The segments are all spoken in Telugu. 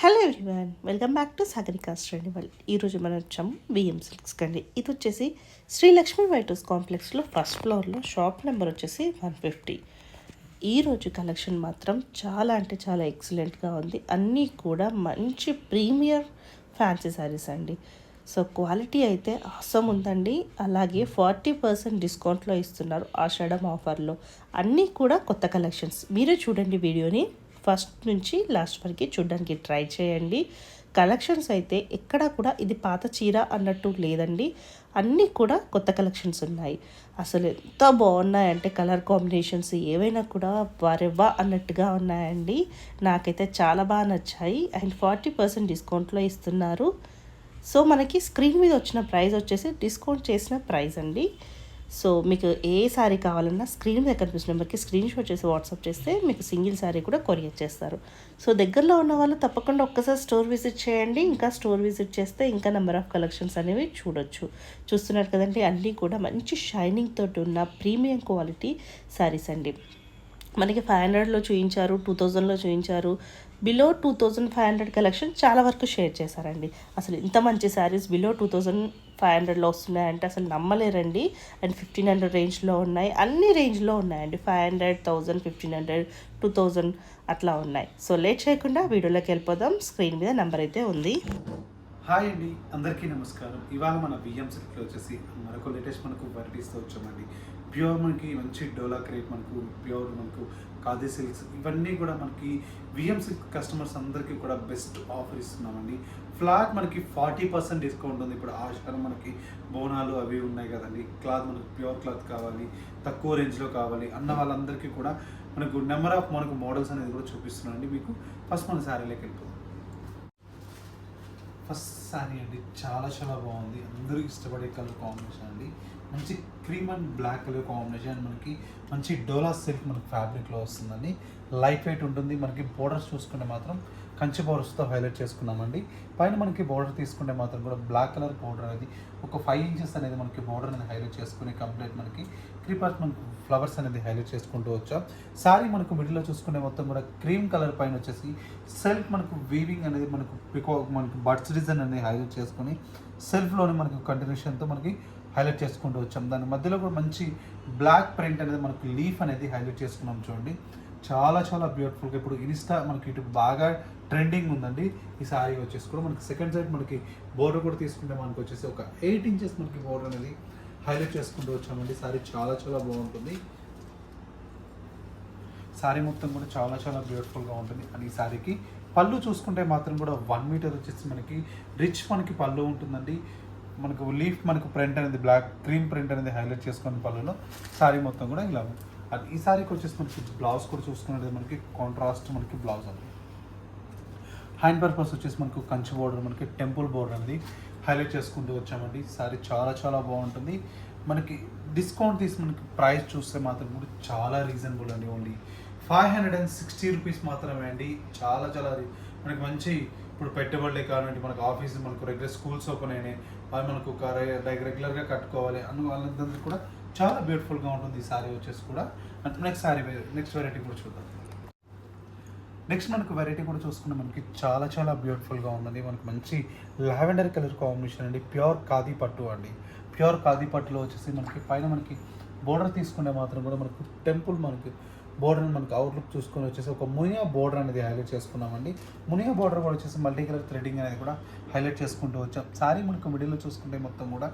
Hello everyone, welcome back to Sagarika స్టడీవల్. ఈరోజు మనం వచ్చాము బిఎం సిల్క్స్ కండి. ఇది వచ్చేసి శ్రీ లక్ష్మీ వైట్ హౌస్ కాంప్లెక్స్లో ఫస్ట్ ఫ్లోర్లో షాప్ నెంబర్ వచ్చేసి 150. ఈరోజు కలెక్షన్ మాత్రం చాలా అంటే చాలా ఎక్సలెంట్గా ఉంది. అన్నీ కూడా మంచి ప్రీమియర్ ఫ్యాన్సీ శారీస్ అండి. సో క్వాలిటీ అయితే అవసరం ఉందండి. అలాగే 40% డిస్కౌంట్లో ఇస్తున్నారు ఆషాఢం ఆఫర్లో. అన్నీ కూడా కొత్త కలెక్షన్స్. మీరే చూడండి వీడియోని ఫస్ట్ నుంచి లాస్ట్ వరకు చూడడానికి ట్రై చేయండి. కలెక్షన్స్ అయితే ఎక్కడా కూడా ఇది పాత చీర అన్నట్టు లేదండి. అన్నీ కూడా కొత్త కలెక్షన్స్ ఉన్నాయి. అసలు ఎంత బాగున్నాయంటే కలర్ కాంబినేషన్స్ ఏవైనా కూడా వారెవ్వా అన్నట్టుగా ఉన్నాయండి. నాకైతే చాలా బాగా నచ్చాయి. అండ్ 40% డిస్కౌంట్లో ఇస్తున్నారు. సో మనకి స్క్రీన్ మీద వచ్చిన ప్రైస్ వచ్చేసి డిస్కౌంట్ చేసిన ప్రైస్ అండి. సో మీకు ఏ శారీ కావాలన్నా స్క్రీన్ మీద కనిపిస్తున్న నెంబర్కి స్క్రీన్ షాట్ చేసి వాట్సాప్ చేస్తే మీకు సింగిల్ శారీ కూడా కొరియర్ చేస్తారు. సో దగ్గరలో ఉన్న వాళ్ళు తప్పకుండా ఒక్కసారి స్టోర్ విజిట్ చేయండి. ఇంకా స్టోర్ విజిట్ చేస్తే ఇంకా నెంబర్ ఆఫ్ కలెక్షన్స్ అనేవి చూడొచ్చు. చూస్తున్నారు కదండి, అన్నీ కూడా మంచి షైనింగ్ తోటి ఉన్న ప్రీమియం క్వాలిటీ శారీస్ అండి. మనకి 500లో చూపించారు, 2000లో చూపించారు. బిలో 2500 కలెక్షన్ చాలా వరకు షేర్ చేశారండి. అసలు ఇంత మంచి శారీస్ బిలో 2500లో వస్తున్నాయంటే అసలు నమ్మలేరండి. అండ్ 1500 రేంజ్లో ఉన్నాయి, అన్ని రేంజ్లో ఉన్నాయండి. 500, 1000, 1500, 2000 అట్లా ఉన్నాయి. సో లేట్ చేయకుండా వీడియోలోకి వెళ్ళిపోదాం. స్క్రీన్ మీద నెంబర్ అయితే ఉంది. హాయ్ అండి, అందరికీ నమస్కారం. ఇవాళ మన బిఎం సిల్క్లో వచ్చేసి మరొక లేటెస్ట్ మనకు వెరైటీస్తో వచ్చామండి. ప్యూర్ మనకి మంచి డోలా క్రేప్, మనకు ప్యూర్ మనకు ఖాదీ సిల్క్స్, ఇవన్నీ కూడా మనకి బిఎం సిల్క్ కస్టమర్స్ అందరికీ కూడా బెస్ట్ ఆఫర్ ఇస్తున్నామండి. ఫ్లాట్ మనకి 40% డిస్కౌంట్ ఉంది. ఇప్పుడు ఆషాఢం మనకి బోనాలు అవి ఉన్నాయి కదండి. క్లాత్ మనకు ప్యూర్ క్లాత్ కావాలి, తక్కువ రేంజ్లో కావాలి అన్న వాళ్ళందరికీ కూడా మనకు నెంబర్ ఆఫ్ మనకు మోడల్స్ అనేది కూడా చూపిస్తున్నామండి. మీకు ఫస్ట్ మన శారీలోకి వెళ్ళిపోతాం. ఫస్ట్ శారీ అండి, చాలా చాలా బాగుంది. అందరూ ఇష్టపడే కలర్ కాంబినేషన్ అండి. మంచి cream and black colour combination. మనకి మంచి డోలా సిల్క్ మనకి ఫ్యాబ్రిక్లో వస్తుందండి. లైట్ వెయిట్ ఉంటుంది. మనకి బోర్డర్స్ చూసుకుంటే మాత్రం కంచి బోర్డర్స్తో హైలైట్ చేసుకున్నామండి. పైన మనకి బోర్డర్ తీసుకుంటే మాత్రం కూడా బ్లాక్ కలర్ బోర్డర్ అనేది ఒక 5 ఇంచెస్ అనేది మనకి బోర్డర్ అనేది హైలైట్ చేసుకుని కంప్లీట్ మనకి క్రీపర్స్ మనకు ఫ్లవర్స్ అనేది హైలైట్ చేసుకుంటూ వచ్చాం. శారీ మనకు మిడిల్లో చూసుకునే మొత్తం కూడా క్రీమ్ కలర్ పైన వచ్చేసి సెల్ఫ్ మనకు వీవింగ్ అనేది మనకు బర్డ్స్ డిజైన్ అనేది హైలైట్ చేసుకుని సెల్ఫ్లోనే మనకు కంటిన్యూషన్తో మనకి హైలైట్ చేసుకుంటూ వచ్చాం. దాని మధ్యలో కూడా మంచి బ్లాక్ ప్రింట్ అనేది మనకు లీఫ్ అనేది హైలైట్ చేసుకున్నాం. చూడండి, చాలా చాలా బ్యూటిఫుల్గా ఇప్పుడు ఇన్స్టా మనకి ఇటు బాగా ట్రెండింగ్ ఉందండి. ఈ శారీ వచ్చేసి కూడా మనకి సెకండ్ సైడ్ మనకి బోర్డర్ కూడా తీసుకుంటే మనకు వచ్చేసి ఒక 8 ఇంచెస్ మనకి బోర్డర్ అనేది హైలైట్ చేసుకుంటూ వచ్చామండి. శారీ చాలా చాలా బాగుంటుంది. శారీ మొత్తం కూడా చాలా చాలా బ్యూటిఫుల్గా ఉంటుంది. అండ్ ఈ శారీకి పళ్ళు చూసుకుంటే మాత్రం కూడా 1 మీటర్ వచ్చేసి మనకి రిచ్ మనకి పళ్ళు ఉంటుందండి. మనకు లీఫ్ మనకు ప్రింట్ అనేది బ్లాక్ క్రీమ్ ప్రింట్ అనేది హైలైట్ చేసుకుని పళ్ళులో శారీ మొత్తం కూడా ఇలా. అది ఈ శారీకి వచ్చేసి మనకి బ్లౌజ్ కూడా చూసుకున్నది మనకి కాంట్రాస్ట్ మనకి బ్లౌజ్ అండి. హ్యాండ్ పర్పస్ వచ్చేసి మనకు కంచి బోర్డర్ మనకి టెంపుల్ బోర్డర్ అనేది హైలైట్ చేసుకుంటూ వచ్చామండి. శారీ చాలా చాలా బాగుంటుంది. మనకి డిస్కౌంట్ తీసి మనకి ప్రైస్ చూస్తే మాత్రం కూడా చాలా రీజనబుల్ అండి. ఓన్లీ 560 రూపీస్ మాత్రమే అండి. చాలా చాలా మనకి మంచి ఇప్పుడు పెట్టుబడులే కావాలంటే మనకు ఆఫీస్ మనకు రెగ్యులర్ స్కూల్స్ ఓపెన్ అయినాయి, వాళ్ళు మనకు రెగ్యులర్గా కట్టుకోవాలి అన్న వాళ్ళందరికీ కూడా చాలా బ్యూటిఫుల్గా ఉంటుంది ఈ శారీ వచ్చేసి కూడా. నెక్స్ట్ వెరైటీ కూడా చూద్దాం. నెక్స్ట్ మనకు వెరైటీ కూడా చూసుకుంటే మనకి చాలా చాలా బ్యూటిఫుల్గా ఉందండి. మనకి మంచి లావెండర్ కలర్ కాంబినేషన్ అండి. ప్యూర్ ఖాదీ పట్టు అండి. ప్యూర్ ఖాదీ పట్టులో వచ్చేసి మనకి పైన మనకి బోర్డర్ తీసుకుంటే మాత్రం కూడా మనకు టెంపుల్ మనకి బోర్డర్ మనకు అవుట్లుక్ చూసుకొని వచ్చేసి ఒక మునియా బోర్డర్ అనేది హైలైట్ చేసుకున్నామండి. మునియా బోర్డర్ కూడా వచ్చేసి మల్టీ కలర్ థ్రెడింగ్ అనేది కూడా హైలైట్ చేసుకుంటూ వచ్చాం. శారీ మనకు మిడిల్లో చూసుకుంటే మొత్తం కూడా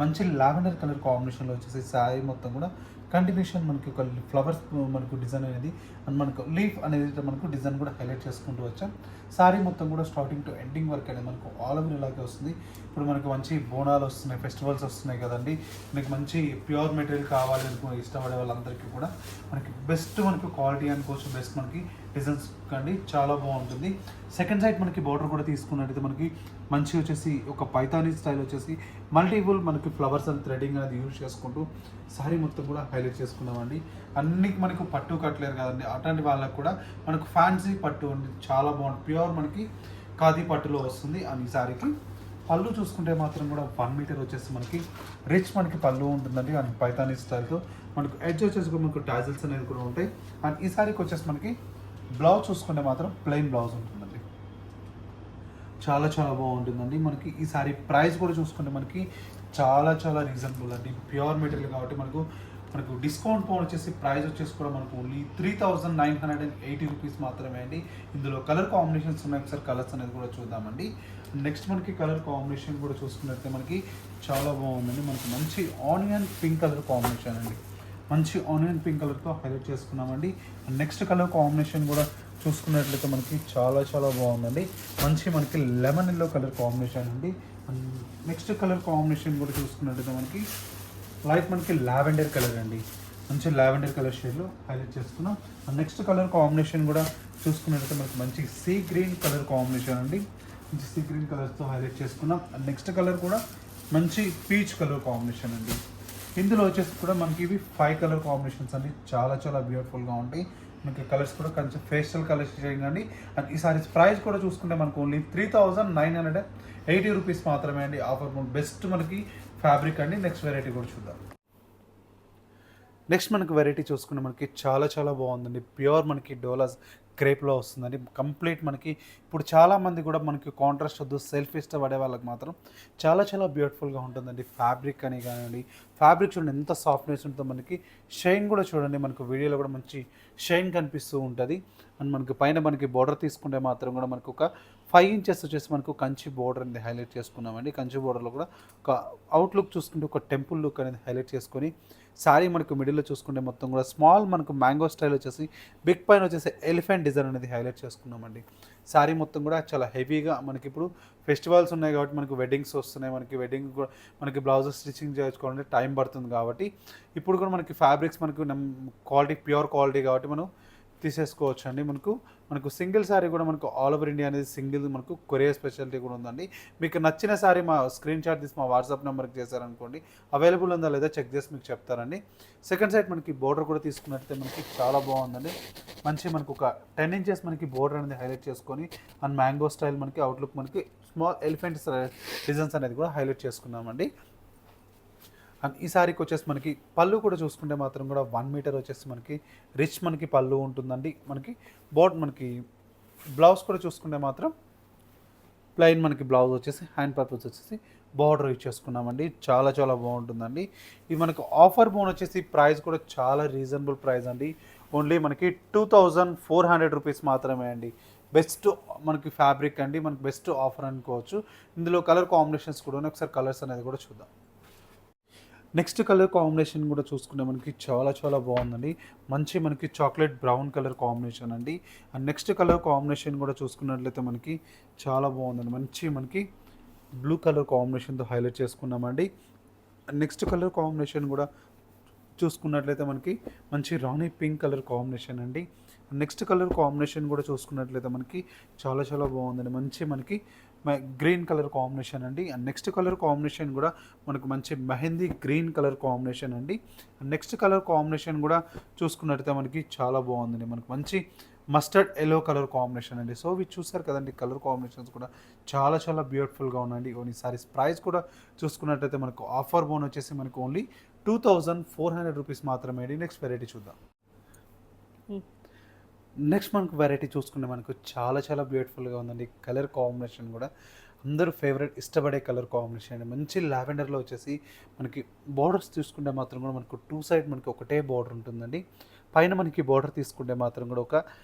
మంచి లావెండర్ కలర్ కాంబినేషన్లో వచ్చేసి శారీ మొత్తం కూడా కంటిన్యూషన్ మనకి ఒక ఫ్లవర్స్ మనకు డిజైన్ అనేది అండ్ మనకు లీఫ్ అనేది మనకు డిజైన్ కూడా హైలైట్ చేసుకుంటూ వచ్చాం. శారీ మొత్తం కూడా స్టార్టింగ్ టు ఎండింగ్ వరకు అనేది మనకు ఆల్ ఓవర్ ఇలాగే వస్తుంది. ఇప్పుడు మనకు మంచి బోనాలు వస్తున్నాయి, ఫెస్టివల్స్ వస్తున్నాయి కదండి. మీకు మంచి ప్యూర్ మెటీరియల్ కావాలి అనుకుని ఇష్టపడే వాళ్ళందరికీ కూడా మనకి బెస్ట్ మనకు క్వాలిటీ అనుకోవచ్చు. బెస్ట్ మనకి డిజైన్స్ కండి చాలా బాగుంటుంది. సెకండ్ సైడ్ మనకి బోర్డర్ కూడా తీసుకున్నట్టయితే మనకి మంచి వచ్చేసి ఒక పైతానీ స్టైల్ వచ్చేసి మల్టిపుల్ మనకి ఫ్లవర్స్ అండ్ థ్రెడింగ్ అనేది యూజ్ చేసుకుంటూ శారీ మొత్తం కూడా హైలైట్ చేసుకున్నామండి. అన్ని మనకు పట్టు కట్టలేరు కదండి, అట్లాంటి వాళ్ళకు కూడా మనకు ఫ్యాన్సీ పట్టు అండి చాలా బాగుంటుంది. ప్యూర్ మనకి ఖాదీ పట్టులో వస్తుంది. అండ్ ఈ శారీకి పళ్ళు చూసుకుంటే మాత్రం కూడా 1 మీటర్ వచ్చేసి మనకి రిచ్ మనకి పళ్ళు ఉంటుందండి. అండ్ పైతానీ స్టైల్తో మనకు ఎడ్జ్ వచ్చేసి కూడా మనకు టాజిల్స్ అనేది కూడా ఉంటాయి. అండ్ ఈ శారీకి వచ్చేసి మనకి బ్లౌజ్ చూసుకుంటే మాత్రం ప్లెయిన్ బ్లౌజ్ ఉంటుందండి. చాలా చాలా బాగుంటుందండి. మనకి ఈ సారీ ప్రైస్ కూడా చూసుకుంటే మనకి చాలా చాలా రీజనబుల్ అండి. ప్యూర్ మెటీరియల్ కాబట్టి మనకు డిస్కౌంట్ పౌన్ వచ్చేసి ప్రైస్ వచ్చేసి కూడా మనకు ఓన్లీ 3980 రూపీస్ మాత్రమే అండి. ఇందులో కలర్ కాంబినేషన్స్ ఉన్నాయి, ఒకసారి కలర్స్ అనేది కూడా చూద్దామండి. నెక్స్ట్ మనకి కలర్ కాంబినేషన్ కూడా చూసుకున్నట్లయితే మనకి చాలా బాగుందండి. మనకి మంచి ఆనియన్ పింక్ కలర్ కాంబినేషన్ అండి. మంచి ఆనియన్ పింక్ కలర్తో హైలైట్ చేసుకున్నామండి. నెక్స్ట్ కలర్ కాంబినేషన్ కూడా చూసుకున్నట్లయితే మనకి చాలా చాలా బాగుందండి. మనకి లెమన్ ఎల్లో కలర్ కాంబినేషన్ అండి. నెక్స్ట్ కలర్ కాంబినేషన్ కూడా చూసుకున్నట్లయితే మనకి లావెండర్ కలర్ అండి. మంచి లావెండర్ కలర్ షేడ్లో హైలైట్ చేసుకున్నాం. నెక్స్ట్ కలర్ కాంబినేషన్ కూడా చూసుకున్నట్లయితే మనకి మంచి సీ గ్రీన్ కలర్ కాంబినేషన్ అండి. మంచి సీ గ్రీన్ కలర్తో హైలైట్ చేసుకున్నాం. నెక్స్ట్ కలర్ కూడా మంచి పీచ్ కలర్ కాంబినేషన్ అండి. ఇందులో వచ్చేసి కూడా మనకి ఇవి 5 కలర్ కాంబినేషన్స్ అండి. చాలా చాలా బ్యూటిఫుల్గా ఉంటాయి. మనకి కలర్స్ కూడా కొంచెం ఫేషియల్ కలర్స్ చేయండి. అండ్ ఈ సారీస్ ప్రైస్ కూడా చూసుకుంటే మనకు ఓన్లీ 3980 రూపీస్ మాత్రమే అండి. ఆఫర్ బెస్ట్ మనకి ఫ్యాబ్రిక్ అండి. నెక్స్ట్ వెరైటీ కూడా చూద్దాం. నెక్స్ట్ మనకి వెరైటీ చూసుకుంటే మనకి చాలా చాలా బాగుందండి. ప్యూర్ మనకి డోలాస్ క్రేప్లో వస్తుందండి. కంప్లీట్ మనకి ఇప్పుడు చాలామంది కూడా మనకి కాంట్రాస్ట్ వద్దు, సెల్ఫ్ ఇష్టపడే వాళ్ళకి మాత్రం చాలా చాలా బ్యూటిఫుల్గా ఉంటుందండి. ఫ్యాబ్రిక్ అని కానివ్వండి, ఫ్యాబ్రిక్ చూడండి ఎంత సాఫ్ట్నెస్ ఉంటుందో. మనకి షైన్ కూడా చూడండి, మనకు వీడియోలో కూడా మంచి షైన్ కనిపిస్తూ ఉంటుంది. అండ్ మనకి పైన మనకి బోర్డర్ తీసుకుంటే మాత్రం కూడా మనకు ఒక 5 ఇంచెస్ వచ్చేసి మనకు కంచి బోర్డర్ అనేది హైలైట్ చేసుకున్నామండి. కంచి బోర్డర్లో కూడా ఒక అవుట్లుక్ చూసుకుంటే ఒక టెంపుల్ లుక్ అనేది హైలైట్ చేసుకొని, శారీ మనకు మిడిల్లో చూసుకుంటే మొత్తం కూడా స్మాల్ మనకు మ్యాంగో స్టైల్ వచ్చేసి బిగ్ పైన వచ్చేసి ఎలిఫెంట్ డిజైన్ అనేది హైలైట్ చేసుకున్నామండి. శారీ మొత్తం కూడా చాలా హెవీగా మనకి ఇప్పుడు ఫెస్టివల్స్ ఉన్నాయి కాబట్టి మనకు వెడ్డింగ్స్ వస్తున్నాయి. వెడ్డింగ్ కూడా మనకి బ్లౌజెస్ స్టిచ్చింగ్ చేసుకోవాలంటే టైం పడుతుంది కాబట్టి ఇప్పుడు కూడా మనకి ఫ్యాబ్రిక్స్ మనకు క్వాలిటీ ప్యూర్ క్వాలిటీ కాబట్టి మనం తీసేసుకోవచ్చు అండి. మనకు సింగిల్ శారీ కూడా మనకు ఆల్ ఓవర్ ఇండియా అనేది సింగిల్ మనకు కొరియర్ స్పెషాలిటీ కూడా ఉందండి. మీకు నచ్చిన శారీ మా స్క్రీన్ షాట్ తీసి మా వాట్సాప్ నెంబర్కి చేశారనుకోండి, అవైలబుల్ ఉందా లేదా చెక్ చేసి మీకు చెప్తారండి. సెకండ్ సైడ్ మనకి బోర్డర్ కూడా తీసుకున్నట్టయితే మనకి చాలా బాగుందండి. మనకు ఒక 10 ఇంచెస్ మనకి బోర్డర్ అనేది హైలైట్ చేసుకొని అండ్ మ్యాంగో స్టైల్ మనకి అవుట్లుక్ మనకి స్మాల్ ఎలిఫెంట్ డిజైన్స్ అనేది కూడా హైలైట్ చేసుకున్నామండి. అండ్ ఈ సారీకి వచ్చేసి మనకి పళ్ళు కూడా చూసుకుంటే మాత్రం కూడా 1 మీటర్ వచ్చేసి మనకి రిచ్ మనకి పళ్ళు ఉంటుందండి. మనకి బ్లౌజ్ కూడా చూసుకుంటే మాత్రం ప్లెయిన్ మనకి బ్లౌజ్ వచ్చేసి హ్యాండ్ పర్పస్ వచ్చేసి బార్డర్ యూజ్ చేసుకున్నామండి. చాలా చాలా బాగుంటుందండి. ఇది మనకు ఆఫర్ బోన్ వచ్చేసి ప్రైస్ కూడా చాలా రీజనబుల్ ప్రైస్ అండి. ఓన్లీ మనకి 2400 రూపీస్ మాత్రమే అండి. బెస్ట్ మనకి ఫ్యాబ్రిక్ అండి. మనకి బెస్ట్ ఆఫర్ అనుకోవచ్చు. ఇందులో కలర్ కాంబినేషన్స్ కూడా ఉన్నాయి, ఒకసారి కలర్స్ అనేది కూడా చూద్దాం. నెక్స్ట్ కలర్ కాంబినేషన్ కూడా చూసుకుంటే మనకి చాలా చాలా బాగుందండి. మనకి చాక్లెట్ బ్రౌన్ కలర్ కాంబినేషన్ అండి. అండ్ నెక్స్ట్ కలర్ కాంబినేషన్ కూడా చూసుకున్నట్లయితే మనకి చాలా బాగుందండి. మనకి బ్లూ కలర్ కాంబినేషన్తో హైలైట్ చేసుకున్నామండి. నెక్స్ట్ కలర్ కాంబినేషన్ కూడా చూసుకున్నట్లయితే మనకి మంచి రాణి పింక్ కలర్ కాంబినేషన్ అండి. నెక్స్ట్ కలర్ కాంబినేషన్ కూడా చూసుకున్నట్లయితే మనకి చాలా చాలా బాగుందండి. మనకి గ్రీన్ కలర్ కాంబినేషన్ అండి. అండ్ నెక్స్ట్ కలర్ కాంబినేషన్ కూడా మనకు మంచి మెహందీ గ్రీన్ కలర్ కాంబినేషన్ అండి. నెక్స్ట్ కలర్ కాంబినేషన్ కూడా చూసుకున్నట్లయితే మనకి చాలా బాగుందండి. మనకు మంచి మస్టర్డ్ ఎల్లో కలర్ కాంబినేషన్ అండి. సో ఇవి చూసారు కదండి, కలర్ కాంబినేషన్స్ కూడా చాలా చాలా బ్యూటిఫుల్గా ఉన్నాయండి. ఓన్లీ సారీస్ ప్రైస్ కూడా చూసుకున్నట్లయితే మనకు ఆఫర్ బోన్ వచ్చేసి మనకు ఓన్లీ 2400 రూపీస్ మాత్రమే అండి. నెక్స్ట్ వెరైటీ చూద్దాం. నెక్స్ట్ మనకు వెరైటీ చూసుకుంటే మనకు చాలా చాలా బ్యూటిఫుల్గా ఉందండి. కలర్ కాంబినేషన్ కూడా అందరూ ఫేవరెట్ ఇష్టపడే కలర్ కాంబినేషన్ అండి. మంచి లావెండర్లో వచ్చేసి మనకి బార్డర్స్ తీసుకుంటే మాత్రం కూడా మనకు 2 సైడ్ మనకి ఒకటే బార్డర్ ఉంటుందండి. పైన మనకి బార్డర్ తీసుకుంటే మాత్రం కూడా ఒక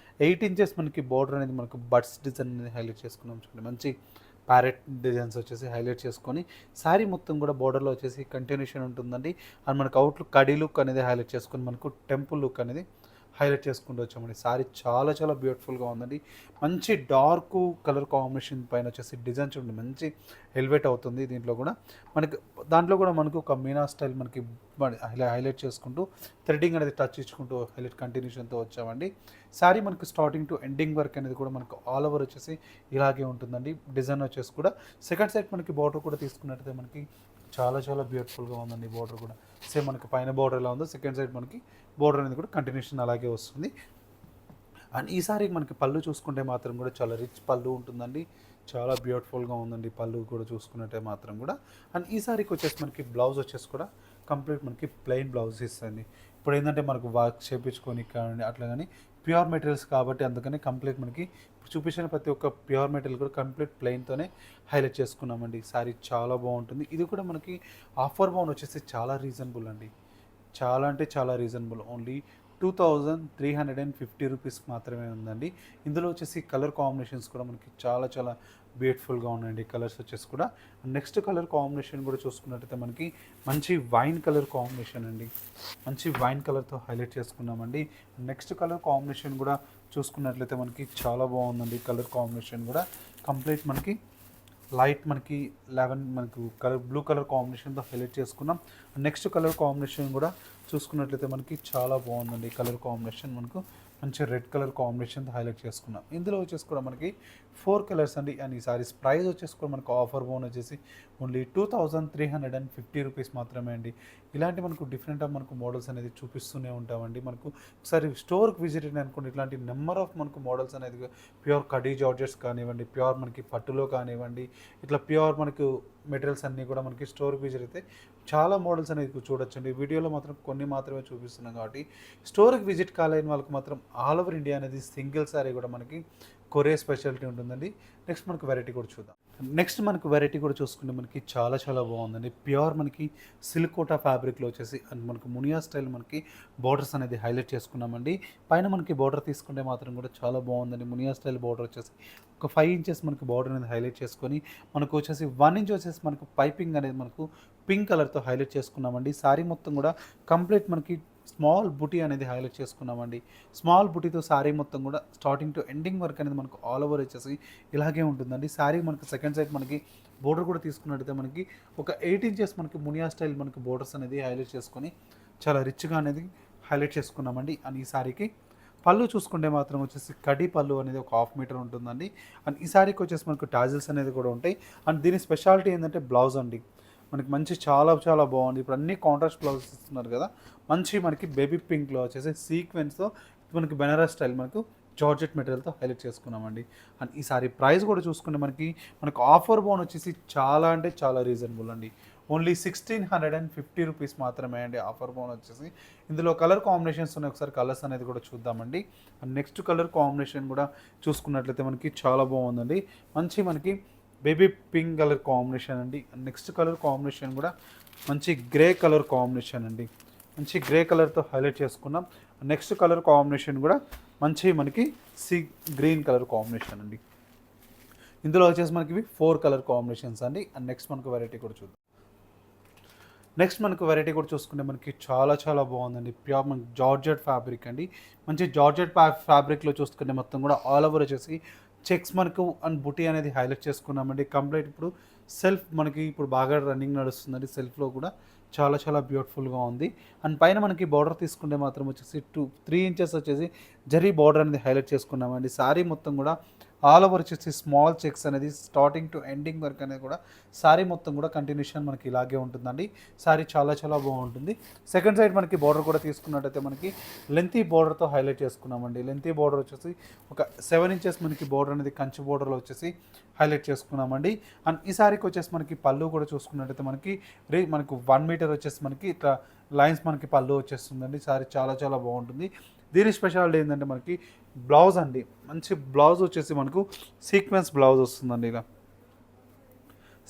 8 ఇంచెస్ మనకి బార్డర్ అనేది మనకు బడ్స్ డిజైన్ అనేది హైలైట్ చేసుకున్నాం. చూడండి, మంచి ప్యారెట్ డిజైన్స్ వచ్చేసి హైలైట్ చేసుకొని శారీ మొత్తం కూడా బార్డర్లో వచ్చేసి కంటిన్యూషన్ ఉంటుందండి. అండ్ మనకు అవుట్లుక్ కడీ లుక్ అనేది హైలైట్ చేసుకొని మనకు టెంపుల్ లుక్ అనేది హైలైట్ చేసుకుంటూ వచ్చామండి. శారీ చాలా చాలా బ్యూటిఫుల్గా ఉందండి. మంచి డార్క్ కలర్ కాంబినేషన్ పైన వచ్చేసి డిజైన్ చూడండి, మంచి ఎలివేట్ అవుతుంది. దాంట్లో కూడా మనకు ఒక మీనా స్టైల్ మనకి హైలైట్ చేసుకుంటూ థ్రెడ్డింగ్ అనేది టచ్ ఇచ్చుకుంటూ హైలైట్ కంటిన్యూషన్తో వచ్చామండి. శారీ మనకు స్టార్టింగ్ టు ఎండింగ్ వర్క్ అనేది కూడా మనకు ఆల్ ఓవర్ వచ్చేసి ఇలాగే ఉంటుందండి. డిజైన్ వచ్చేసి కూడా సెకండ్ సైడ్ మనకి బార్డర్ కూడా తీసుకున్నట్టయితే మనకి చాలా చాలా బ్యూటిఫుల్గా ఉందండి. బార్డర్ కూడా సేమ్ మనకి పైన బార్డర్ ఎలా ఉందో సెకండ్ సైడ్ మనకి బార్డర్ అనేది కూడా కంటిన్యూషన్ అలాగే వస్తుంది. అండ్ ఈ సారీకి మనకి పళ్ళు చూసుకుంటే మాత్రం కూడా చాలా రిచ్ పళ్ళు ఉంటుందండి. చాలా బ్యూటిఫుల్గా ఉందండి పళ్ళు కూడా చూసుకున్నట్టే మాత్రం కూడా. అండ్ ఈ సారీకి వచ్చేసి మనకి బ్లౌజ్ వచ్చేసి కూడా కంప్లీట్ మనకి ప్లెయిన్ బ్లౌజ్ ఇస్తుంది. ఇప్పుడు ఏంటంటే మనకు వర్క్ చేయించుకొని కానీ అట్లా కానీ ప్యూర్ మెటీరియల్స్ కాబట్టి అందుకని కంప్లీట్ మనకి చూపించిన ప్రతి ఒక్క ప్యూర్ మెటీరియల్ కూడా కంప్లీట్ ప్లెయిన్తోనే హైలైట్ చేసుకున్నామండి. శారీ చాలా బాగుంటుంది. ఇది కూడా మనకి ఆఫర్ బౌన్ వచ్చేసి చాలా రీజనబుల్ అండి, చాలా అంటే చాలా రీజనబుల్. ఓన్లీ 2350 రూపీస్కి మాత్రమే ఉందండి. ఇందులో వచ్చేసి కలర్ కాంబినేషన్స్ కూడా మనకి చాలా చాలా బ్యూటిఫుల్గా ఉన్నాయండి. కలర్స్ వచ్చేసి కూడా నెక్స్ట్ కలర్ కాంబినేషన్ కూడా చూసుకున్నట్టయితే మనకి మంచి వైన్ కలర్ కాంబినేషన్ అండి, మంచి వైన్ కలర్తో హైలైట్ చేసుకున్నామండి. నెక్స్ట్ కలర్ కాంబినేషన్ కూడా చూసుకున్నట్లయితే మనకి చాలా బాగుందండి. కలర్ కాంబినేషన్ కూడా కంప్లీట్ మనకి లైట్ మనకి 11 మనకు కలర్ బ్లూ కలర్ కాంబినేషన్తో హైలైట్ చేసుకున్నాం. నెక్స్ట్ కలర్ కాంబినేషన్ కూడా చూసుకున్నట్లయితే మనకి చాలా బాగుందండి. కలర్ కాంబినేషన్ మనకు మంచి రెడ్ కలర్ కాంబినేషన్తో హైలైట్ చేసుకున్నాం. ఇందులో వచ్చేసి కూడా మనకి 4 కలర్స్ అండి. అండ్ ఈ సారీస్ ప్రైస్ వచ్చేసి కూడా మనకు ఆఫర్ బోన్ వచ్చేసి ఓన్లీ 2350 రూపీస్ మాత్రమే అండి. ఇలాంటి మనకు డిఫరెంట్ ఆఫ్ మనకు మోడల్స్ అనేది చూపిస్తూనే ఉంటామండి. మనకు ఒకసారి స్టోర్కి విజిట్ అయిన అనుకోండి, ఇట్లాంటి నెంబర్ ఆఫ్ మనకు మోడల్స్ అనేది ప్యూర్ కడీ జార్జెట్స్ కానివ్వండి, ప్యూర్ మనకి పట్టులో కానివ్వండి, ఇట్లా ప్యూర్ మనకు మెటీరియల్స్ అన్నీ కూడా మనకి స్టోర్కి విజిట్ అయితే చాలా మోడల్స్ అనేది చూడొచ్చండి. వీడియోలో మాత్రం కొన్ని మాత్రమే చూపిస్తున్నాం కాబట్టి స్టోర్కి విజిట్ కాలేని వాళ్ళకి మాత్రం ఆల్ ఓవర్ ఇండియా అనేది సింగిల్ సారీ కూడా మనకి కొరియర్ స్పెషాలిటీ ఉంటుందండి. నెక్స్ట్ మనకు వెరైటీ కూడా చూద్దాం. నెక్స్ట్ మనకు వెరైటీ కూడా చూసుకుంటే మనకి చాలా చాలా బాగుందండి. ప్యూర్ మనకి సిల్క్ కోటా ఫ్యాబ్రిక్లో వచ్చేసి అండ్ మనకు మునియా స్టైల్ మనకి బార్డర్స్ అనేది హైలైట్ చేసుకున్నామండి. పైన మనకి బార్డర్ తీసుకుంటే మాత్రం కూడా చాలా బాగుందండి. మునియా స్టైల్ బార్డర్ వచ్చేసి ఒక 5 ఇంచెస్ మనకి బార్డర్ అనేది హైలైట్ చేసుకొని మనకు వచ్చేసి 1 ఇంచ్ వచ్చేసి మనకు పైపింగ్ అనేది మనకు పింక్ కలర్తో హైలైట్ చేసుకున్నామండి. శారీ మొత్తం కూడా కంప్లీట్ మనకి స్మాల్ బుటీ అనేది హైలైట్ చేసుకున్నామండి. స్మాల్ బుటీతో శారీ మొత్తం కూడా స్టార్టింగ్ టు ఎండింగ్ వర్క్ అనేది మనకు ఆల్ ఓవర్ వచ్చేసి ఇలాగే ఉంటుందండి. శారీ మనకి సెకండ్ సైడ్ మనకి బోర్డర్ కూడా తీసుకున్నట్టయితే మనకి ఒక 8 ఇంచెస్ మనకి మునియా స్టైల్ మనకి బోర్డర్స్ అనేది హైలైట్ చేసుకొని చాలా రిచ్గా అనేది హైలైట్ చేసుకున్నామండి. అండ్ ఈ శారీకి పళ్ళు చూసుకుంటే మాత్రం వచ్చేసి కడి పళ్ళు అనేది ఒక 1/2 మీటర్ ఉంటుందండి. అండ్ ఈ శారీకి వచ్చేసి మనకు టాజిల్స్ అనేది కూడా ఉంటాయి. అండ్ దీని స్పెషాలిటీ ఏంటంటే బ్లౌజ్ అండి, మనకి మంచి చాలా చాలా బాగుంది. ఇప్పుడు అన్ని కాంట్రాస్ట్ బ్లౌజెస్ ఇస్తున్నారు కదా, మంచి మనకి బేబీ పింక్లో వచ్చేసి సీక్వెన్స్తో మనకి బెనారస్ స్టైల్ మనకు జార్జెట్ మెటీరియల్తో హైలైట్ చేసుకున్నామండి. అండ్ ఈ సారీ ప్రైస్ కూడా చూసుకుంటే మనకు ఆఫర్ బోన్ వచ్చేసి చాలా అంటే చాలా రీజనబుల్ అండి. ఓన్లీ 1650 రూపీస్ మాత్రమే అండి ఆఫర్ బోన్ వచ్చేసి. ఇందులో కలర్ కాంబినేషన్స్ ఉన్నాయి, ఒకసారి కలర్స్ అనేది కూడా చూద్దామండి. అండ్ నెక్స్ట్ కలర్ కాంబినేషన్ కూడా చూసుకున్నట్లయితే మనకి చాలా బాగుందండి. మంచి మనకి బేబీ పింక్ కలర్ కాంబినేషన్ అండి. నెక్స్ట్ కలర్ కాంబినేషన్ కూడా మంచి గ్రే కలర్ కాంబినేషన్ అండి, మంచి గ్రే కలర్తో హైలైట్ చేసుకున్నాం. నెక్స్ట్ కలర్ కాంబినేషన్ కూడా మంచి మనకి సీ గ్రీన్ కలర్ కాంబినేషన్ అండి. ఇందులో వచ్చేసి మనకి 4 కలర్ కాంబినేషన్స్ అండి. అండ్ నెక్స్ట్ మనకు వెరైటీ కూడా చూద్దాం. నెక్స్ట్ మనకు వెరైటీ కూడా చూసుకుంటే మనకి చాలా చాలా బాగుందండి. ప్యూర్ మనకి జార్జెట్ ఫ్యాబ్రిక్ అండి. మంచి జార్జెట్ ఫ్యాబ్రిక్లో చూసుకుంటే మొత్తం కూడా ఆల్ ఓవర్ వచ్చేసి చెక్స్ మనకు అండ్ బుటీ అనేది హైలైట్ చేసుకున్నామండి. కంప్లీట్ ఇప్పుడు సెల్ఫ్ మనకి ఇప్పుడు బాగా రన్నింగ్ నడుస్తుందండి. సెల్ఫ్లో కూడా చాలా చాలా బ్యూటిఫుల్గా ఉంది. అండ్ పైన మనకి బార్డర్ తీసుకుంటే మాత్రం వచ్చేసి 3 ఇంచెస్ వచ్చేసి జరీ బార్డర్ అనేది హైలైట్ చేసుకున్నామండి. శారీ మొత్తం కూడా ఆల్ ఓవర్ వచ్చేసి స్మాల్ చెక్స్ అనేది స్టార్టింగ్ టు ఎండింగ్ వరకు అనేది కూడా శారీ మొత్తం కూడా కంటిన్యూషన్ మనకి ఇలాగే ఉంటుందండి. శారీ చాలా చాలా బాగుంటుంది. సెకండ్ సైడ్ మనకి బార్డర్ కూడా తీసుకున్నట్టయితే మనకి లెంతీ బార్డర్తో హైలైట్ చేసుకున్నామండి. లెంతీ బార్డర్ వచ్చేసి ఒక 7 ఇంచెస్ మనకి బార్డర్ అనేది కంచి బార్డర్లో వచ్చేసి హైలైట్ చేసుకున్నామండి. అండ్ ఈ శారీకి వచ్చేసి మనకి పళ్ళు కూడా చూసుకున్నట్టయితే మనకు 1 మీటర్ వచ్చేసి మనకి ఇట్లా లైన్స్ మనకి పళ్ళు వచ్చేస్తుందండి. శారీ చాలా చాలా బాగుంటుంది. దీని స్పెషాలిటీ ఏంటంటే మనకి బ్లౌజ్ అండి, మంచి బ్లౌజ్ వచ్చేసి మనకు సీక్వెన్స్ బ్లౌజ్ వస్తుందండి. ఇలా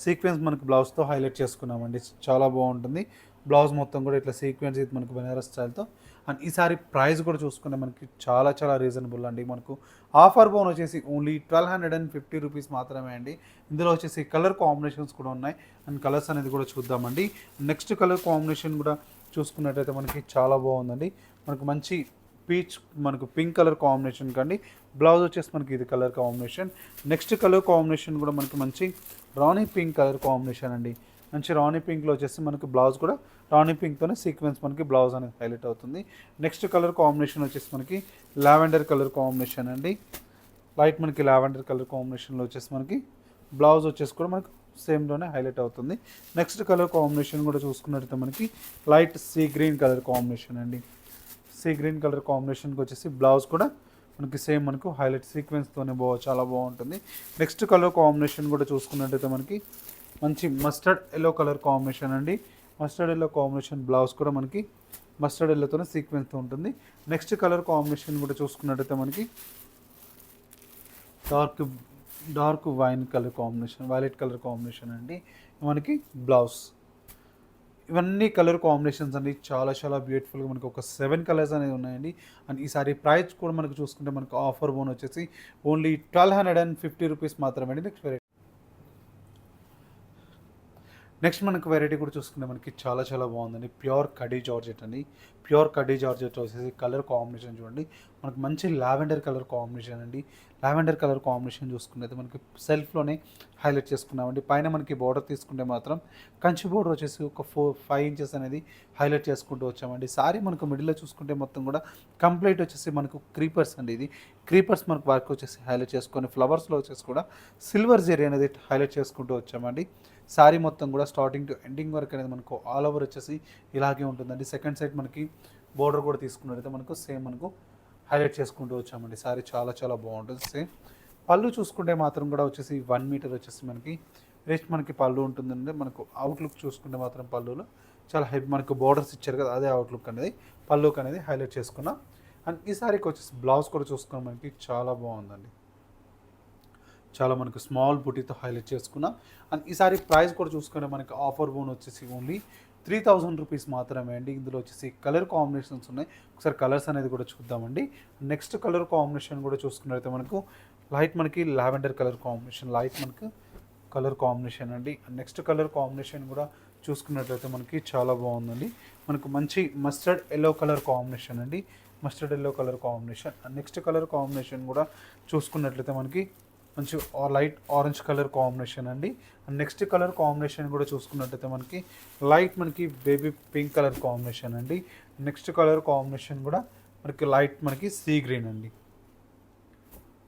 సీక్వెన్స్ మనకు బ్లౌజ్తో హైలైట్ చేసుకున్నామండి. చాలా బాగుంటుంది. బ్లౌజ్ మొత్తం కూడా ఇట్లా సీక్వెన్స్ ఇది మనకు బెనారస్ స్టైల్తో. అండ్ ఈ సారీ ప్రైస్ కూడా చూసుకుంటే మనకి చాలా చాలా రీజనబుల్ అండి. మనకు ఆఫర్ బోన్ వచ్చేసి ఓన్లీ 1250 రూపీస్ మాత్రమే అండి. ఇందులో వచ్చేసి కలర్ కాంబినేషన్స్ కూడా ఉన్నాయి. అండ్ కలర్స్ అనేది కూడా చూద్దామండి. నెక్స్ట్ కలర్ కాంబినేషన్ కూడా చూసుకున్నట్టయితే మనకి చాలా బాగుందండి. మనకు మంచి పీచ్ మనకు పింక్ కలర్ కాంబినేషన్ కండి. బ్లౌజ్ వచ్చేసి మనకి ఇది colour combination. Next colour combination కూడా మనకి మంచి రాణి పింక్ కలర్ కాంబినేషన్ అండి. మంచి రాణి పింక్లో వచ్చేసి మనకి బ్లౌజ్ కూడా రాణి పింక్తోనే సీక్వెన్స్ మనకి బ్లౌజ్ అనేది హైలైట్ అవుతుంది. నెక్స్ట్ కలర్ కాంబినేషన్ వచ్చేసి మనకి లావెండర్ కలర్ కాంబినేషన్ అండి. లైట్ మనకి లావెండర్ కలర్ కాంబినేషన్లో వచ్చేసి మనకి బ్లౌజ్ వచ్చేసి కూడా మనకి సేమ్లోనే హైలైట్ అవుతుంది. నెక్స్ట్ కలర్ కాంబినేషన్ కూడా చూసుకున్నట్టయితే మనకి light sea green colour combination అండి. సీ గ్రీన్ కలర్ కాంబినేషన్కి వచ్చేసి బ్లౌజ్ కూడా మనకి సేమ్ మనకు హైలైట్ సీక్వెన్స్తోనే చాలా బాగుంటుంది. నెక్స్ట్ కలర్ కాంబినేషన్ కూడా చూసుకున్నట్టయితే మనకి మంచి మస్టర్డ్ ఎల్లో కలర్ కాంబినేషన్ అండి. మస్టర్డ్ ఎల్లో కాంబినేషన్ బ్లౌజ్ కూడా మనకి మస్టర్డ్ ఎల్లోతోనే సీక్వెన్స్తో ఉంటుంది. నెక్స్ట్ కలర్ కాంబినేషన్ కూడా చూసుకున్నట్టయితే మనకి dark dark wine colour combination, violet colour combination అండి. మనకి బ్లౌజ్ ఇవన్నీ కలర్ కాంబినేషన్స్ అండి. చాలా చాలా బ్యూటిఫుల్గా మనకి ఒక 7 కలర్స్ అనేవి ఉన్నాయండి. అండ్ ఈసారి ప్రైస్ కూడా మనకు చూసుకుంటే మనకు ఆఫర్ బోన్ వచ్చేసి ఓన్లీ 1250 రూపీస్ మాత్రమే అండి. నెక్స్ట్ మనకు వెరైటీ కూడా చూసుకుంటే మనకి చాలా చాలా బాగుందండి. ప్యూర్ కడీ జార్జెట్ అండి. ప్యూర్ కడీ జార్జెట్ వచ్చేసి కలర్ కాంబినేషన్ చూడండి, మనకు మంచి లావెండర్ కలర్ కాంబినేషన్ అండి. లావెండర్ కలర్ కాంబినేషన్ చూసుకున్నైతే మనకి సెల్ఫ్లోనే హైలైట్ చేసుకున్నామండి. పైన మనకి బార్డర్ తీసుకుంటే మాత్రం కంచి బార్డర్ వచ్చేసి ఒక 4-5 ఇంచెస్ అనేది హైలైట్ చేసుకుంటూ వచ్చామండి. సారీ మనకు మిడిల్లో చూసుకుంటే మొత్తం కూడా కంప్లీట్ వచ్చేసి మనకు క్రీపర్స్ అండి. ఇది క్రీపర్స్ మనకు వర్క్ వచ్చేసి హైలైట్ చేసుకొని ఫ్లవర్స్లో వచ్చేసి కూడా సిల్వర్ జెరీ అనేది హైలైట్ చేసుకుంటూ వచ్చామండి. శారీ మొత్తం కూడా స్టార్టింగ్ టు ఎండింగ్ వరకు అనేది మనకు ఆల్ ఓవర్ వచ్చేసి ఇలాగే ఉంటుందండి. సెకండ్ సైడ్ మనకి బోర్డర్ కూడా తీసుకున్నట్టయితే మనకు సేమ్ మనకు హైలైట్ చేసుకుంటూ వచ్చామండి. శారీ చాలా చాలా బాగుంటుంది. సేమ్ పళ్ళు చూసుకుంటే మాత్రం కూడా వచ్చేసి 1 మీటర్ వచ్చేసి మనకి రెస్ట్ మనకి పళ్ళు ఉంటుందండి. మనకు అవుట్లుక్ చూసుకుంటే మాత్రం పళ్ళులో చాలా హెవీ మనకు బోర్డర్స్ ఇచ్చారు కదా, అదే అవుట్లుక్ అనేది పళ్ళుకి అనేది హైలైట్ చేసుకున్నాం. అండ్ ఈ శారీకి వచ్చేసి బ్లౌజ్ కూడా చూసుకున్నాం మనకి చాలా బాగుందండి. చాలా మనకు స్మాల్ బుటీతో హైలైట్ చేసుకున్నాం. అండ్ ఈసారి ప్రైస్ కూడా చూసుకుంటే మనకి ఆఫర్ బోన్ వచ్చేసి ఓన్లీ 3000 రూపీస్ మాత్రమే అండి. ఇందులో వచ్చేసి కలర్ కాంబినేషన్స్ ఉన్నాయి. ఒకసారి కలర్స్ అనేది కూడా చూద్దామండి. నెక్స్ట్ కలర్ కాంబినేషన్ కూడా చూసుకున్నట్లయితే మనకు లైట్ మనకి లావెండర్ కలర్ కాంబినేషన్, లైట్ మనకు కలర్ కాంబినేషన్ అండి. నెక్స్ట్ కలర్ కాంబినేషన్ కూడా చూసుకున్నట్లయితే మనకి చాలా బాగుందండి. మనకు మంచి మస్టర్డ్ ఎల్లో కలర్ కాంబినేషన్ అండి. Mustard yellow colour combination. Next colour combination కూడా చూసుకున్నట్లయితే మనకి మంచి లైట్ ఆరెంజ్ కలర్ కాంబినేషన్ అండి. అండ్ నెక్స్ట్ కలర్ కాంబినేషన్ కూడా చూసుకున్నట్టయితే మనకి లైట్ మనకి బేబీ పింక్ కలర్ కాంబినేషన్ అండి. నెక్స్ట్ కలర్ కాంబినేషన్ కూడా మనకి లైట్ మనకి సీ గ్రీన్ అండి.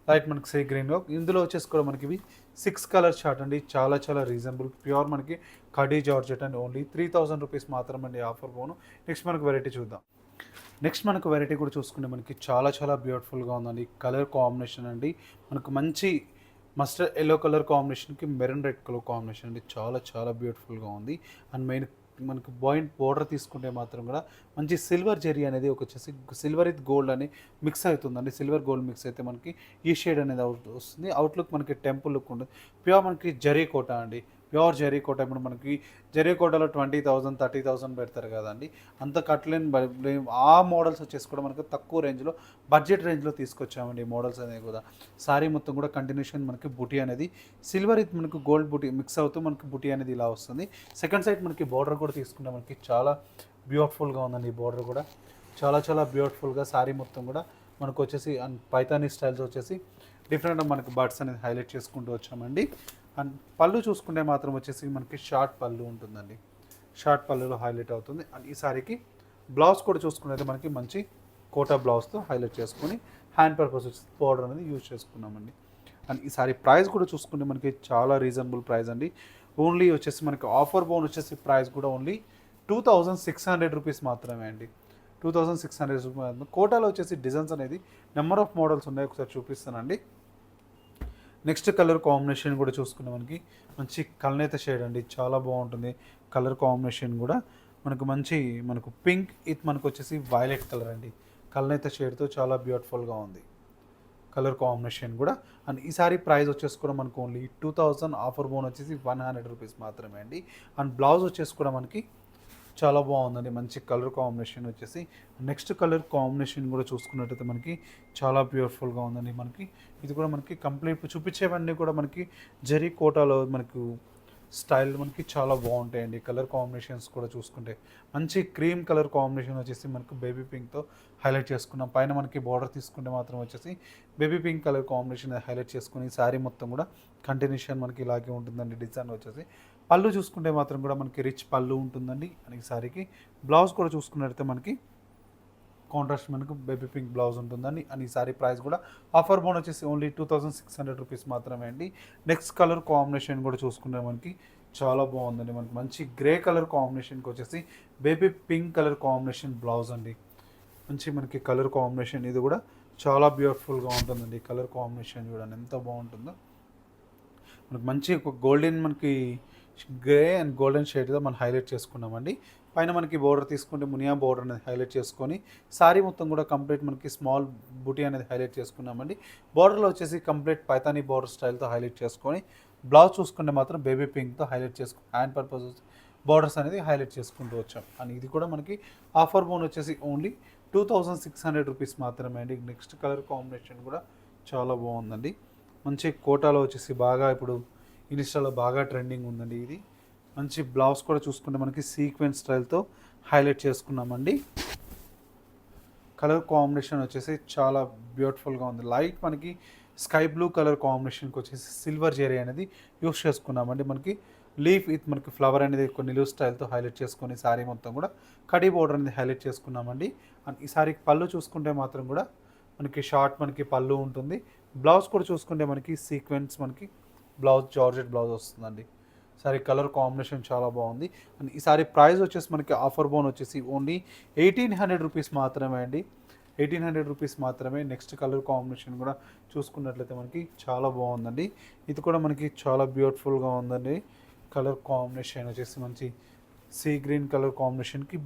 లైట్ మనకి సీ గ్రీన్లో ఇందులో వచ్చేసి కూడా మనకి ఇవి 6 కలర్ చార్ట్ అండి. చాలా చాలా రీజనబుల్ ప్యూర్ మనకి కడీ జార్జెట్ అండి. ఓన్లీ 3000 రూపీస్ మాత్రమే అండి ఆఫర్ పోను. నెక్స్ట్ మనకు వెరైటీ చూద్దాం. నెక్స్ట్ మనకు వెరైటీ కూడా చూసుకుంటే మనకి చాలా చాలా బ్యూటిఫుల్గా ఉందండి. కలర్ కాంబినేషన్ అండి, మనకు మంచి మస్టర్డ్ ఎల్లో కలర్ కాంబినేషన్కి మెరూన్ రెడ్ కలర్ కాంబినేషన్ అండి. చాలా చాలా బ్యూటిఫుల్గా ఉంది. అండ్ మెయిన్ మనకు పాయింట్ బోర్డర్ తీసుకుంటే మాత్రం కూడా మంచి సిల్వర్ జెరీ అనేది ఒక వచ్చేసి సిల్వర్ విత్ గోల్డ్ అని మిక్స్ అవుతుందండి. సిల్వర్ గోల్డ్ మిక్స్ అయితే మనకి ఈ షేడ్ అనేది వస్తుంది. అవుట్లుక్ మనకి టెంపుల్ లుక్ ఉంటుంది. ప్యూర్ మనకి జరీ కోట అండి. ప్యూర్ జరీ కోట. ఇప్పుడు మనకి జరీ కోటలో 20,000 30,000 పెడతారు కదండి, అంత కట్టలేని ఆ మోడల్స్ వచ్చేసి కూడా మనకు తక్కువ రేంజ్లో బడ్జెట్ రేంజ్లో తీసుకొచ్చామండి మోడల్స్ అనేవి కూడా. సారీ మొత్తం కూడా కంటిన్యూషన్ మనకి బుటీ అనేది సిల్వర్ ఇది మనకు గోల్డ్ బుటీ మిక్స్ అవుతూ మనకి బుటీ అనేది ఇలా వస్తుంది. సెకండ్ సైడ్ మనకి బార్డర్ కూడా తీసుకుంటే మనకి చాలా బ్యూటిఫుల్గా ఉందండి. ఈ బార్డర్ కూడా చాలా చాలా బ్యూటిఫుల్గా సారీ మొత్తం కూడా మనకు వచ్చేసి అండ్ పైతానీ స్టైల్స్ వచ్చేసి డిఫరెంట్ మనకు బర్డ్స్ అనేది హైలైట్ చేసుకుంటూ వచ్చామండి. అండ్ పళ్ళు చూసుకుంటే మాత్రం వచ్చేసి మనకి షార్ట్ పళ్ళు ఉంటుందండి. షార్ట్ పళ్ళులో హైలైట్ అవుతుంది. అండ్ ఈ సారీకి బ్లౌజ్ కూడా చూసుకున్నైతే మనకి మంచి కోటా బ్లౌజ్తో హైలైట్ చేసుకొని హ్యాండ్ పర్పస్ వచ్చి పౌడర్ అనేది యూజ్ చేసుకున్నామండి. అండ్ ఈ సారీ ప్రైస్ కూడా చూసుకుంటే మనకి చాలా రీజనబుల్ ప్రైస్ అండి. ఓన్లీ వచ్చేసి మనకి ఆఫర్ బోన్ వచ్చేసి ప్రైస్ కూడా ఓన్లీ 2600 రూపీస్ మాత్రమే అండి. 2600 రూపీస్. కోటాలో వచ్చేసి డిజైన్స్ అనేది నెంబర్ ఆఫ్ మోడల్స్ ఉన్నాయి, ఒకసారి చూపిస్తానండి. నెక్స్ట్ కలర్ కాంబినేషన్ కూడా చూసుకున్న మనకి మంచి కల్నేత షేడ్ అండి. చాలా బాగుంటుంది కలర్ కాంబినేషన్ కూడా. మనకు మంచి మనకు పింక్ ఇది మనకు వచ్చేసి వైలెట్ కలర్ అండి. కల్నేత షేడ్తో చాలా బ్యూటిఫుల్గా ఉంది కలర్ కాంబినేషన్ కూడా. అండ్ ఈ సారీ ప్రైస్ వచ్చేసి కూడా మనకు ఓన్లీ 2000, ఆఫర్ బోన్ వచ్చేసి 100 రూపీస్ మాత్రమే అండి. అండ్ బ్లౌజ్ వచ్చేసి కూడా మనకి చాలా బాగుందండి. మంచి కలర్ కాంబినేషన్ వచ్చేసి. నెక్స్ట్ కలర్ కాంబినేషన్ కూడా చూసుకున్నట్టయితే మనకి చాలా బ్యూటిఫుల్గా ఉందండి. మనకి ఇది కూడా మనకి కంప్లీట్ చూపించేవన్నీ కూడా మనకి జరీ కోటాలో మనకు స్టైల్ మనకి చాలా బాగుంటాయండి. కలర్ కాంబినేషన్స్ కూడా చూసుకుంటే మంచి క్రీమ్ కలర్ కాంబినేషన్ వచ్చేసి మనకు బేబీ పింక్తో హైలైట్ చేసుకున్నాం. పైన మనకి బార్డర్ తీసుకుంటే మాత్రం వచ్చేసి baby pink colour combination highlight చేసుకుని శారీ మొత్తం కూడా కంటిన్యూషన్ మనకి ఇలాగే ఉంటుందండి. డిజైన్ వచ్చేసి పళ్ళు చూసుకుంటే మాత్రం కూడా మనకి రిచ్ పళ్ళు ఉంటుందండి. అని శారీకి బ్లౌజ్ కూడా చూసుకున్నట్లయితే మనకి కాంట్రాస్ట్ మనకు బేబీ పింక్ బ్లౌజ్ ఉంటుందండి. అని ఈ సారీ ప్రైస్ కూడా ఆఫర్ బోన్ వచ్చేసి ఓన్లీ 2600 రూపీస్ మాత్రమే అండి. నెక్స్ట్ కలర్ కాంబినేషన్ కూడా చూసుకుంటే మనకి చాలా బాగుందండి. మనకి మంచి గ్రే కలర్ కాంబినేషన్కి వచ్చేసి baby pink colour combination blouse అండి. మంచి మనకి కలర్ కాంబినేషన్ ఇది కూడా చాలా బ్యూటిఫుల్గా ఉంటుందండి. కలర్ కాంబినేషన్ చూడండి ఎంత బాగుంటుందో. మనకి మంచి ఒక గోల్డెన్ మనకి గ్రే అండ్ గోల్డెన్ షేడ్తో మనం హైలైట్ చేసుకున్నామండి. పైన మనకి బోర్డర్ తీసుకుంటే మునియా బోర్డర్ అనేది హైలైట్ చేసుకొని సారీ మొత్తం కూడా కంప్లీట్ మనకి స్మాల్ బూటీ అనేది హైలైట్ చేసుకున్నామండి. బోర్డర్లో వచ్చేసి కంప్లీట్ పైతానీ బోర్డర్ స్టైల్తో హైలైట్ చేసుకొని బ్లౌజ్ చూసుకుంటే మాత్రం బేబీ పింక్తో హైలైట్ చేసుకుని హ్యాండ్ పర్పస్ బోర్డర్స్ అనేది హైలైట్ చేసుకుంటూ వచ్చాం. అండ్ ఇది కూడా మనకి ఆఫర్ బోన్ వచ్చేసి ఓన్లీ 2600 రూపీస్ మాత్రమే అండి. నెక్స్ట్ కలర్ కాంబినేషన్ కూడా చాలా బాగుందండి. మంచి కోటాలో వచ్చేసి బాగా ఇప్పుడు ఇన్స్టాలో బాగా ట్రెండింగ్ ఉందండి. ఇది మంచి బ్లౌజ్ కూడా చూసుకుంటే మనకి సీక్వెన్స్ స్టైల్తో హైలైట్ చేసుకున్నామండి. కలర్ కాంబినేషన్ వచ్చేసి చాలా బ్యూటిఫుల్గా ఉంది. లైట్ మనకి స్కై బ్లూ కలర్ కాంబినేషన్కి వచ్చేసి సిల్వర్ జెరీ అనేది యూస్ చేసుకున్నామండి. మనకి లీఫ్ విత్ మనకి ఫ్లవర్ అనేది కొన్ని నిలువు స్టైల్తో హైలైట్ చేసుకొని శారీ మొత్తం కూడా కడీ బోర్డర్ అనేది హైలైట్ చేసుకున్నామండి. అండ్ ఈ శారీకి పళ్ళు చూసుకుంటే మాత్రం కూడా మనకి షార్ట్ మనకి పళ్ళు ఉంటుంది. బ్లౌజ్ కూడా చూసుకుంటే మనకి సీక్వెన్స్ మనకి బ్లౌజ్ జార్జెట్ బ్లౌజ్ వస్తుందండి. సారీ కలర్ కాంబినేషన్ చాలా బాగుంది. అండ్ ఈ సారీ ప్రైస్ వచ్చేసి మనకి ఆఫర్ బోన్ వచ్చేసి ఓన్లీ 1800 రూపీస్ మాత్రమే అండి. 1800 రూపీస్ మాత్రమే. నెక్స్ట్ కలర్ కాంబినేషన్ కూడా చూసుకున్నట్లయితే మనకి చాలా బాగుందండి. ఇది కూడా మనకి చాలా బ్యూటిఫుల్గా ఉందండి. కలర్ కాంబినేషన్ వచ్చేసి మంచి సీ గ్రీన్ కలర్ కాంబినేషన్కి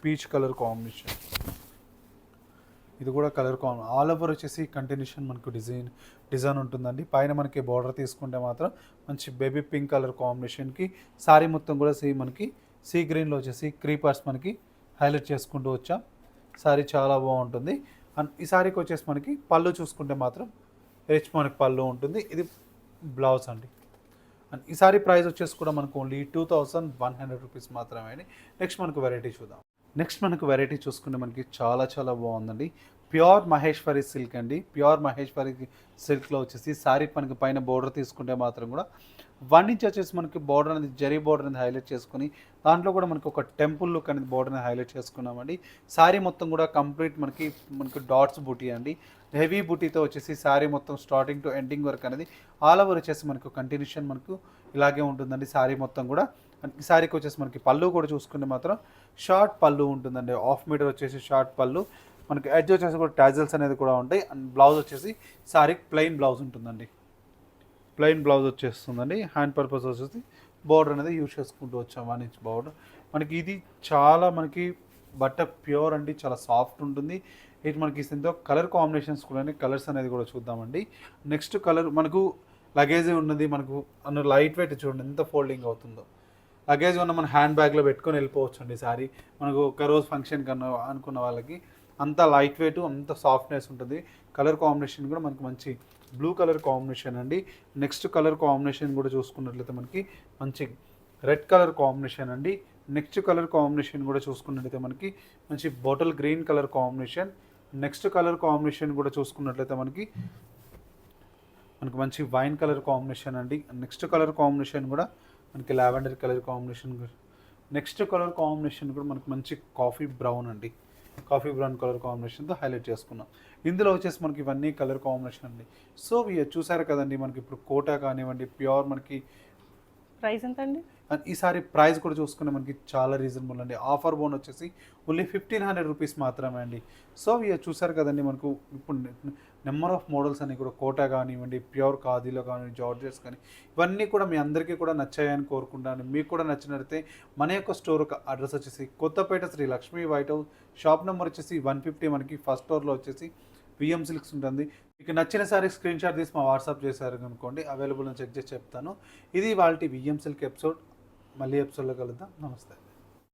పీచ్ కలర్ కాంబినేషన్. ఇది కూడా కలర్ ఆల్ ఓవర్ వచ్చేసి కంటిన్యూషన్ మనకు డిజైన్ ఉంటుందండి. పైన మనకి బార్డర్ తీసుకుంటే మాత్రం మంచి బేబీ పింక్ కలర్ కాంబినేషన్కి సారీ మొత్తం కూడా మనకి సీ గ్రీన్లో వచ్చేసి క్రీపర్స్ మనకి హైలైట్ చేసుకుంటూ వచ్చాం. సారీ చాలా బాగుంటుంది. అండ్ ఈ సారీకి వచ్చేసి మనకి పళ్ళు చూసుకుంటే మాత్రం రిచ్ మనకి పళ్ళు ఉంటుంది. ఇది బ్లౌజ్ అండి. అండ్ ఈ సారీ ప్రైస్ వచ్చేసి కూడా మనకు ఓన్లీ 2100 రూపీస్ మాత్రమే అండి. నెక్స్ట్ మనకు వెరైటీ చూద్దాం. నెక్స్ట్ మనకు వెరైటీ చూసుకుంటే మనకి చాలా చాలా బాగుందండి. ప్యూర్ మహేశ్వరి సిల్క్ అండి. ప్యూర్ మహేశ్వరి సిల్క్లో వచ్చేసి శారీ మనకి పైన బోర్డర్ తీసుకుంటే మాత్రం కూడా 1 ఇంచ్ వచ్చేసి మనకి బోర్డర్ అనేది జరీ బోర్డర్ అనేది హైలైట్ చేసుకుని దాంట్లో కూడా మనకి ఒక టెంపుల్ లుక్ అనేది బోర్డర్ అనేది హైలైట్ చేసుకున్నామండి. శారీ మొత్తం కూడా కంప్లీట్ మనకి డాట్స్ బూటీ అండి. హెవీ బూటీతో వచ్చేసి శారీ మొత్తం స్టార్టింగ్ టు ఎండింగ్ వరకు అనేది ఆల్ ఓవర్ వచ్చేసి మనకు కంటిన్యూషన్ మనకు ఇలాగే ఉంటుందండి. శారీ మొత్తం కూడా ఈ శారీకి వచ్చేసి మనకి పళ్ళు కూడా చూసుకుంటే మాత్రం షార్ట్ పళ్ళు ఉంటుందండి. 1/2 మీటర్ వచ్చేసి షార్ట్ పళ్ళు. మనకి ఎడ్జ్ వచ్చేసి కూడా టాజల్స్ అనేది కూడా ఉంటాయి. అండ్ బ్లౌజ్ వచ్చేసి శారీకి ప్లెయిన్ బ్లౌజ్ ఉంటుందండి. ప్లెయిన్ బ్లౌజ్ వచ్చేస్తుందండి. హ్యాండ్ పర్పస్ వచ్చేసి బోర్డర్ అనేది యూజ్ చేసుకుంటూ వచ్చాం 1 ఇంచ్ బోర్డర్. మనకి ఇది చాలా మనకి బట్ట ప్యూర్ అండి. చాలా సాఫ్ట్ ఉంటుంది. ఇది మనకి ఇందులో కలర్ కాంబినేషన్స్ కూడా కలర్స్ అనేది కూడా చూద్దామండి. నెక్స్ట్ కలర్ మనకు లగేజ్ ఉన్నది. మనకు లైట్ వెయిట్ చూడండి ఎంత ఫోల్డింగ్ అవుతుందో. లగేజ్ ఉన్న మన హ్యాండ్ బ్యాగ్లో పెట్టుకొని వెళ్ళిపోవచ్చు అండి. సారీ మనకు ఒక రోజు ఫంక్షన్ కన్నా అనుకున్న వాళ్ళకి అంత లైట్ వెయిట్ అంత సాఫ్ట్నెస్ ఉంటుంది. కలర్ కాంబినేషన్ కూడా మనకి మంచి బ్లూ కలర్ కాంబినేషన్ అండి. నెక్స్ట్ కలర్ కాంబినేషన్ కూడా చూసుకున్నట్లయితే మనకి మంచి రెడ్ కలర్ కాంబినేషన్ అండి. నెక్స్ట్ కలర్ కాంబినేషన్ కూడా చూసుకున్నట్లయితే మనకి మంచి bottle green colour combination. Next colour combination కూడా చూసుకున్నట్లయితే మనకి మంచి వైన్ కలర్ కాంబినేషన్ అండి. నెక్స్ట్ కలర్ కాంబినేషన్ కూడా మనకి lavender colour combination. Next colour combination కూడా మనకి మంచి కాఫీ బ్రౌన్ అండి. కాఫీ బ్రౌన్ కలర్ కాంబినేషన్తో హైలైట్ చేసుకున్నాం. ఇందులో వచ్చేసి మనకి ఇవన్నీ కలర్ కాంబినేషన్ అండి. సో చూసారు కదండి మనకి ఇప్పుడు కోటా కానివ్వండి ప్యూర్ మనకి ప్రైస్ ఎంత అండి? అండ్ ఈసారి ప్రైస్ కూడా చూసుకుంటే మనకి చాలా రీజనబుల్ అండి. ఆఫర్ బోన్ వచ్చేసి ఓన్లీ 1500 రూపీస్ మాత్రమే అండి. సో చూసారు కదండి మనకు ఇప్పుడు నెంబర్ ఆఫ్ మోడల్స్ అన్ని కూడా కోటా కానివ్వండి ప్యూర్ ఖాదీలో కానివ్వండి జార్జెస్ కానీ ఇవన్నీ కూడా మీ అందరికీ కూడా నచ్చాయని కోరుకుంటాను. మీకు కూడా నచ్చినట్లయితే మన యొక్క స్టోర్ అడ్రస్ వచ్చేసి Kothapet Sri Lakshmi white house shop number వచ్చేసి 150 మనకి ఫస్ట్ ఫ్లోర్లో వచ్చేసి విఎం సిల్క్స్ ఉంటుంది. మీకు నచ్చిన సారీ స్క్రీన్ షాట్ తీసి మా వాట్సాప్ చేశారు అనుకోండి, అవైలబుల్ అని చెక్ చేసి చెప్తాను. ఇది వాళ్ళ విఎం సిల్క్ ఎపిసోడ్. మళ్ళీ ఎపిసోడ్లో కలుద్దాం. నమస్తే.